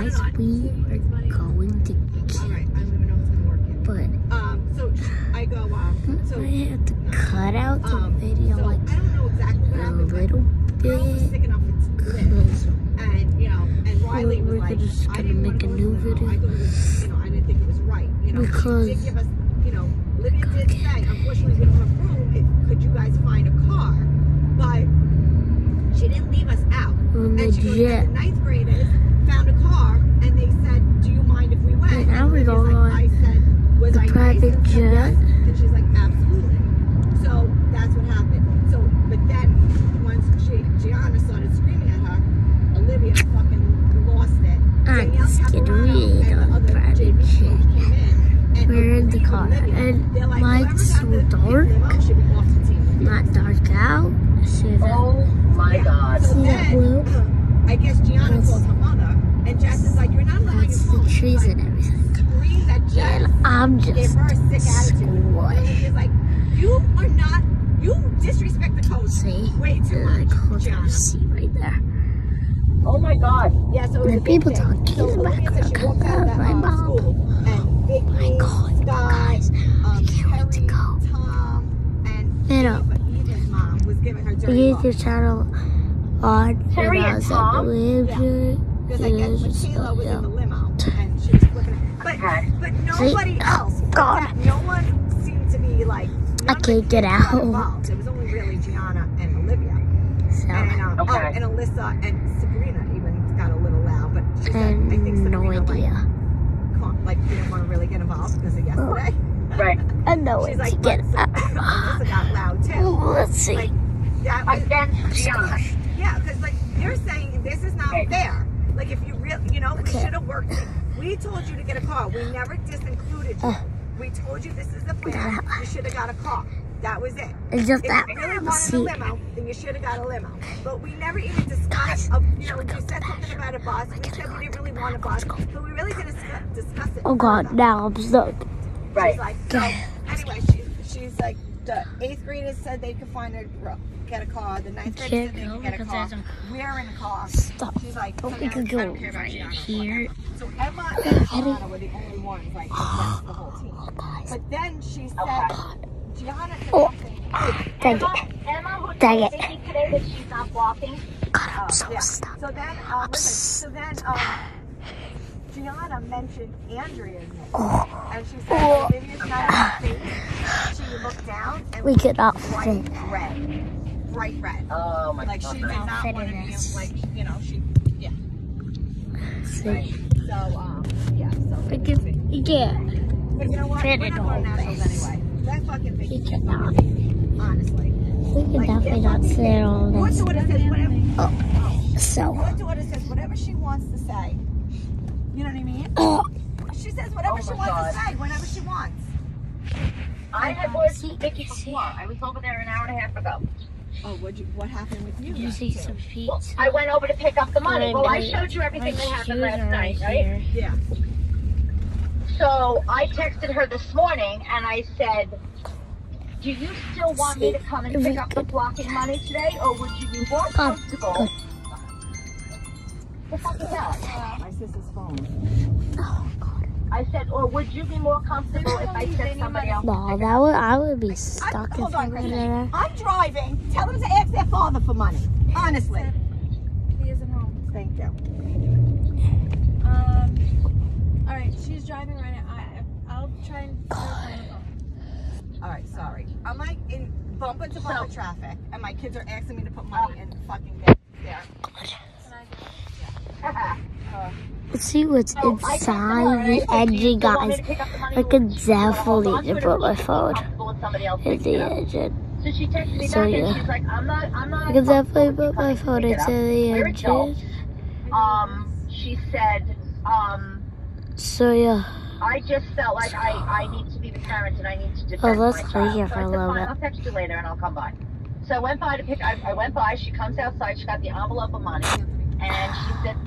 guys, we are going to get, but I have to cut out the video like a little bit because we're just gonna make a new video because Lydia did say, unfortunately, we don't have room. Could you guys find a car? But she didn't leave us out. on the And she goes, jet. the ninth graders found a car, and they said, "Do you mind if we went?" And now we're Lydia's going like, on I said, "Was the I nice?" private And said, jet. yes. And she's like, "Absolutely." So that's what happened. So, but then once Gianna started screaming at her, Olivia fucking lost it. I'm Danielle scared Caporano and on the other private JV jet. came in. And We're in the agreed with car, Olivia. and They're like, lights whoever were got the dark, limo should be off the team. not dark out. See that? Oh my God. So See that blue? I guess Gianna That's- called her mother, and Jess is like, "You're not allowing your That's phone." the trees She's and like, everything. screamed at Jess. And I'm Gave just her a sick attitude. And squished. Olivia's like, you disrespect the code See? way too I much, called Gianna. her C right there. Oh my God. Yeah, so it was The a big people thing. talking So in the Olivia said she background. walked out of that My mom. school, and Big My God, Sky, guys, I can't wait to Perry, go. Tom, and You know, Eva's mom was giving her dirty we looks. get your channel on Terry when I and was at the Tom? Williamson. Because I guess Michaela was in the limo, and she was flipping it. But nobody else, God. no one seemed to be like, I can't get out. involved. It was only really Gianna and Olivia. So, And, Okay. and Alyssa and Sabrina even got a little loud, but she said, and I think no Sabrina idea. didn't want to really get involved because of yesterday. Right. I know She's it like, to get but out. Alyssa got loud too. Let's see. Like, that was, Against Gianna. yeah, because like you're saying this is not fair. Like if you really, we should have worked. We told you to get a car. We never disincluded you. We told you this is the plan. You should have got a car. That was it. It's just If that. you really wanted a See, limo, then you should have got a limo. But we never even discussed. You said something about a bus. We said we didn't really want a bus, but we really didn't discuss it. oh God, further. now I'm stuck. Right. She's like, so anyway, she's like, the 8th graders said they could get a car. The 9th graders said they could get a car. We're in a car. Stop. She's like, Don't so we now could I go don't care about right Gianna. here. So Emma and Gianna were the only ones like against the whole team. But then she said, Gianna said something. Dang it. Emma, who Dang told it. Vicky today that she's not walking. God, I'm so Yeah. stuck. So then, Gianna mentioned Andrea's name, and she said, Olivia's not on the face. She looked down and We could not bright fit. red. Bright red. Oh my Like God. she did not fit want to in be this. like, yeah. See, Right. So, yeah. So we can, yeah. but you know what? fit We're in not all going nationals this. anyway. That fucking thing You is cannot. fucking baby, honestly. We can Like, definitely they're not fucking sit on Your this. daughter says whatever. So, Your daughter says whatever she wants to say. You know what I mean? She says whatever she wants to say, whenever she wants. I had words with Vicky before. I was over there an hour and a half ago. Oh, what happened with you? did you see some feet? Well, I went over to pick up the money. Well, I showed you My everything that happened shoes last are night, right right? here. Yeah. So I texted her this morning and I said, do you still want me to come and pick up the blocking money today, or would you be more comfortable? good. What the fuck is that? My sister's phone. Oh God. I said, or would you be more comfortable if I said somebody else? No, that would, I would be stuck if Hold I on, were Kristen. there. I'm driving. Tell them to ask their father for money. Honestly. He isn't home. Thank you. All right, she's driving right now. I'll try and. All right, sorry. I'm like in bumper to bumper traffic, and my kids are asking me to put money in fucking there. Let's see what's inside the engine, guys. I could definitely put my phone in the engine. So she texted me So, back yeah. and she's like, I'm not I could definitely put my phone into the engine. She said, So yeah. I just felt like I need to be the parent and I need to defend Oh, let's my stay child. here So for I a said, little fine, bit. I'll text you later and I'll come by. So I went by to pick, I went by, she comes outside, she got the envelope of money, and she said,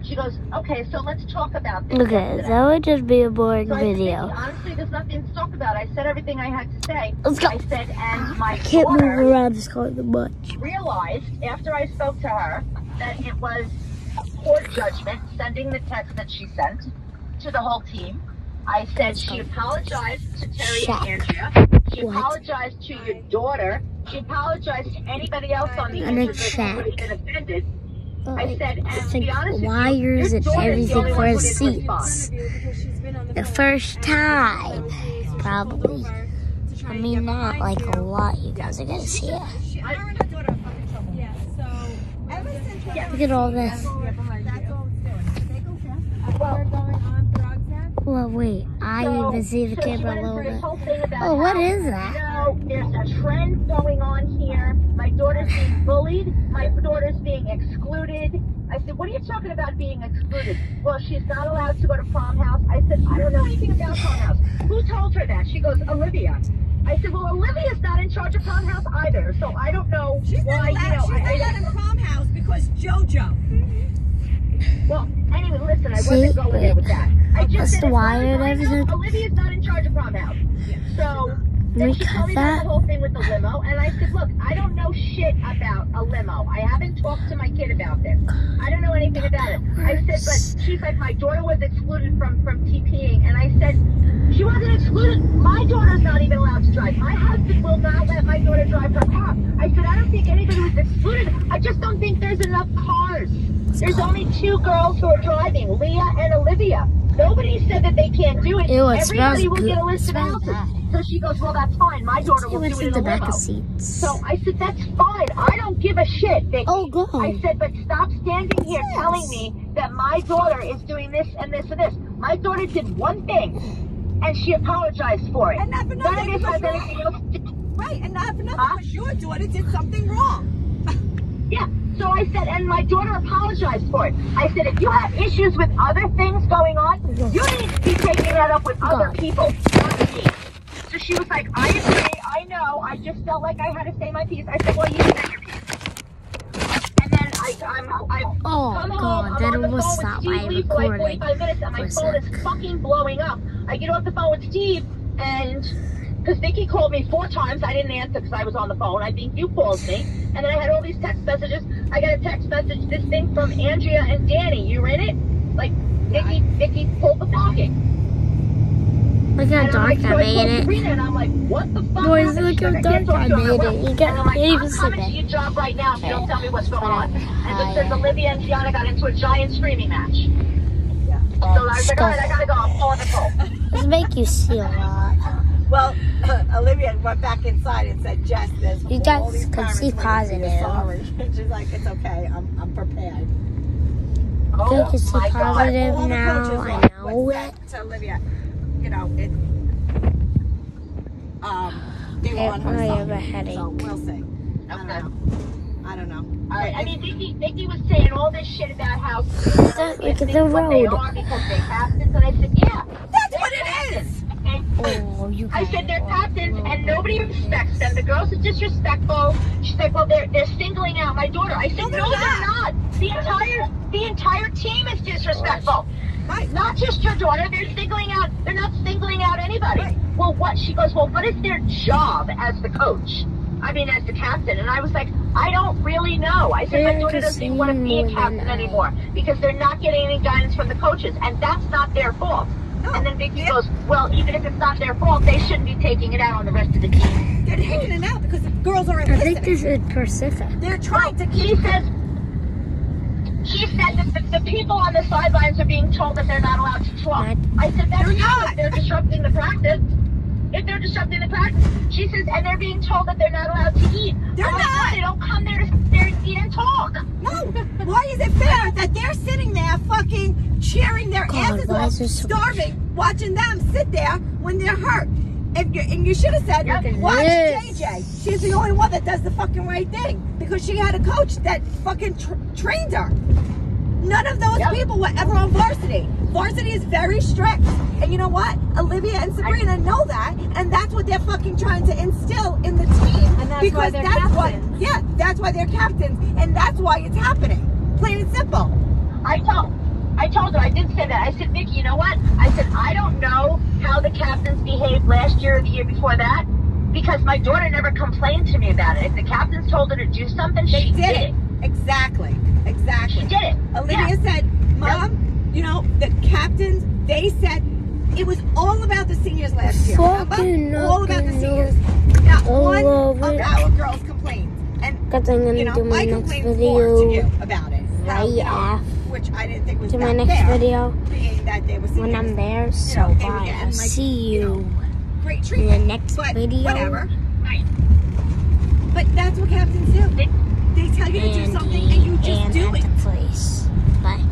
she goes, okay, so let's talk about this. Okay, yesterday." that would just be a boring So I said, video. honestly, there's nothing to talk about. I said everything I had to say. Let's go. I said, and my Can't move daughter around this car that much. realized after I spoke to her that it was poor judgment sending the text that she sent to the whole team. I said she apologized to Terry and Andrea. She apologized to your daughter. She apologized to anybody else on the internet who would have been offended. I said, and to be honest wires with you, and everything for his response. seats. The first time, probably. I mean, not like a lot. You guys are gonna see it. Look at all this. Well, wait. I even see the camera a little bit. Oh, what is that? There's a trend going on here. My daughter's being bullied. My daughter's being excluded. I said, what are you talking about being excluded? Well, she's not allowed to go to prom house. I said, I don't know anything about prom house. Who told her that? She goes, Olivia. I said, well, Olivia's not in charge of prom house either, so I don't know why, She's not allowed in prom house because JoJo. Well, anyway, listen, I wasn't going there with that. I just said, the wire and everything. Olivia's not in charge of prom house. So then she told me about the whole thing with the limo, and I said, look, I don't know shit about a limo. I haven't talked to my kid about this. I don't know anything about it. I said, but she's like, my daughter was excluded from TPing, and I said, she wasn't excluded. My daughter's not even allowed to drive. My husband will not let my daughter drive her car. I said, I don't think anybody was excluded. I just don't think there's enough cars. There's only 2 girls who are driving, Leah and Olivia. Nobody said that they can't do it. Ew, it Everybody will good. get a list of houses. So she goes, well, that's fine. My daughter will do it in a limo. So I said, that's fine. I don't give a shit, Vicky. Oh, good. I said, but stop standing here telling me that my daughter is doing this and this and this. My daughter did one thing, and she apologized for it. And not for nothing. Right, and not for nothing because your daughter did something wrong. Yeah. So I said, and my daughter apologized for it. I said, if you have issues with other things going on, you need to be taking that up with other people, not me. So she was like, I agree, I know, I just felt like I had to say my piece. I said, well, you said your piece. And then I'm come home, I'm on the phone with Steve Lee for like 45 minutes, and my phone is fucking blowing up. I get off the phone with Steve, and because Vicky called me 4 times, I didn't answer because I was on the phone. I think you called me. And then I had all these text messages. I got a text message, this thing from Andrea and Danny. You in it? Like, Vicky pulled the pocket. Look how dark I made it. And I'm like, what the fuck? Boys, look how dark I made it. You can't even see I'm coming to your job right now if you don't tell me what's going on. And it says Olivia and Gianna got into a giant screaming match. Yeah. So I was like, all right, I gotta go. I'm pulling the pole. This make you see a lot. Well, Olivia went back inside and said, Jess, there's You guys can see positive. Sorry. She's like, it's okay. I'm prepared. You can see positive All the now. coaches I know it. to Olivia, you know, it. They were on her I have a side. headache. So we'll see. I don't know. All right. I mean, Vicky was saying all this shit about how Look at the road. they are because they're captains, and I said, yeah, That's what it is. Oh, you I said they're captains and nobody respects them. The girls are disrespectful. She's like, well, they're singling out my daughter. I said, no, they're not. The entire team is disrespectful. Right. Not just your daughter. They're not singling out anybody. Right. Well, what? She goes, well, what is their job as the coach? I mean, as the captain. And I was like, I don't really know. I said, my daughter doesn't even want to be a captain anymore because they're not getting any guidance from the coaches. And that's not their fault. No. And then Vicky goes, well, even if it's not their fault, they shouldn't be taking it out on the rest of the team. They're taking it out because the girls aren't I listening. think this is Pacific. They're trying to She said that the people on the sidelines are being told that they're not allowed to talk. I said, that's not. They're disrupting the practice. If they're disrupting the practice, she says, and they're being told that they're not allowed to eat. They're not. They don't come there to sit there and eat and talk. No. Why is it fair that they're sitting there fucking cheering their asses off, starving, watching them sit there when they're hurt? And you should have said, watch JJ. She's the only one that does the fucking right thing because she had a coach that fucking trained her. None of those people were ever on varsity. Varsity is very strict. And you know what? Olivia and Sabrina know that. And that's what they're fucking trying to instill in the team. And that's because why they're captains. That's why they're captains. And that's why it's happening. Plain and simple. I told her, I did say that. I said, Vicky, you know what? I said, I don't know how the captains behaved last year or the year before that because my daughter never complained to me about it. If the captains told her to do something, she did it. Exactly. Exactly. She did it. Olivia said, Mom, you know, the captains, they said it was all about the seniors last year. Fucking Remember? All about the nothing, seniors. Not all one over of it. our girls complained. And, Because I'm you gonna know, do my I next complained more to video you about it. How, you know, right which I didn't think was to my that next fair, video being that they were when I'm seniors. there. You So know, they were bye. getting, I'll like, see you know, you great in the treatment. next But video. whatever. Right. But that's what captains do. They tell you to do something and you just do it. At the place. Bye.